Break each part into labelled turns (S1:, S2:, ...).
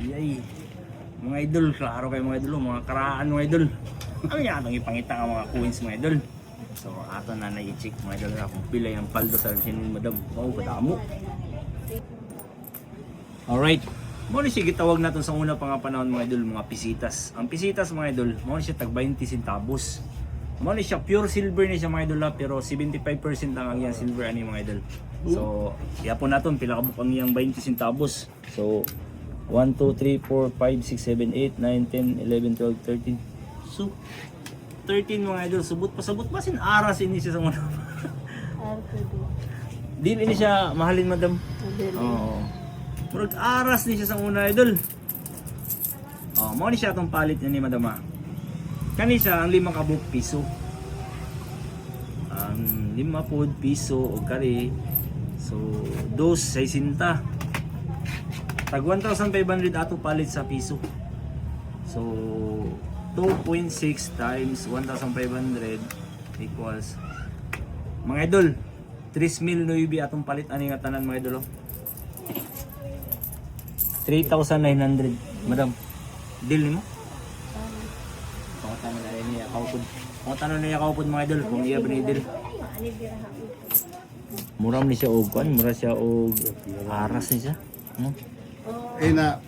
S1: Yay. Mga idol, klaro kayo mga idol, mga karaan mga idol. Ano nga itong ipangita ang mga coins mga idol. So ato na na-i-check mga idol na kung pilay ang paldo sa sinin madam. Wow, kadamo. Alright. Muna siya gitawag natin sa una pa nga panahon mga idol, mga pisitas. Ang pisitas mga idol, muna siya tag 20 centavos. Muna siya pure silver ni siya mga idol pero 75% lang ang iyang silver ani mga idol. So, kaya po natin pila ka bukang iyang 20 centavos. So, 1, 2, 3, 4, 5, 6, 7, 8, 9, 10, 11, 12, 13. So, 13 mga idol. Subot pa sin aras ini siya sa mga. Dili ni siya mahalin madam. Oo. Murag aras ni siya sa una idol. Oh, mo ni siya tong palit ni madam. Kani siya ang 5 kabuk piso. Ang 5 pod piso o kari. So, 2.60. Tag 1,500 ato palit sa piso. So, 2.6 times 1,500 equals mga idol 3,009 atong palit ani nga tanan mga idol. 3,900 madam. Deal nimo? Pangutan na niya kaupod. Pangutan na niya kaupod mga idol kung iya ba ni deal. Mura ni siya og kuan, mura siya og aras ni siya. No?
S2: Na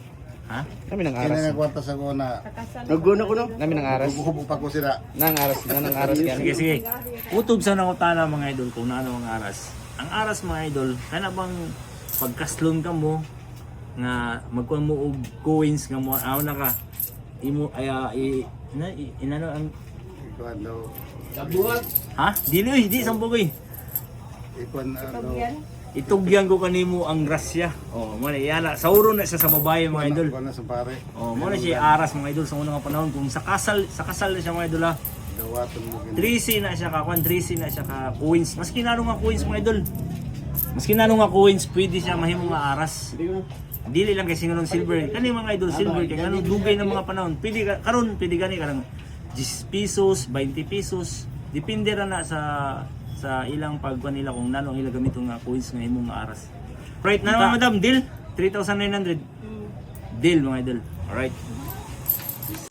S3: Ha? Kami nang
S2: ina
S3: aras.
S2: nga kwarta sa kuna.
S3: Nagguno ko no. Kami nang aras.
S2: Hubog pa ko sila.
S3: Nang aras kaya.
S1: Sige. Utob sa nangutana mga idol kung naano ang aras. Ang aras mga idol, kana bang pagkaslon ka mo nga magkuha mo og coins nga mo aw na ka imo inano ang
S2: Ikuan daw.
S1: ha? Di sambugoy.
S2: Ikuan daw.
S1: Itugyan ko kanimo ang grasya. Oh, mo na yana. Sauro na siya sa babae mga idol.
S2: Ikuan na sa pare.
S1: Oh, mo na siya aras mga idol sa unang panahon kung sa kasal na siya mga idol ha.
S2: Dawaton mo gini.
S1: 3C na siya ka, 3C na siya ka coins. Maski nano nga coins mga idol. Maski nano nga coins, pwede siya mahimo nga aras. Dili lang kay sinulong silver. Kani mga idol silver kay kanang dugay ng mga panahon. Pwede karon pwede gani karang 10 pesos, 20 pesos. Depende ra na sa ilang pagkuan nila kung nano ang ila gamit nga coins nga imong nga aras. Right na naman madam, deal 3,900. Deal mga idol. Alright.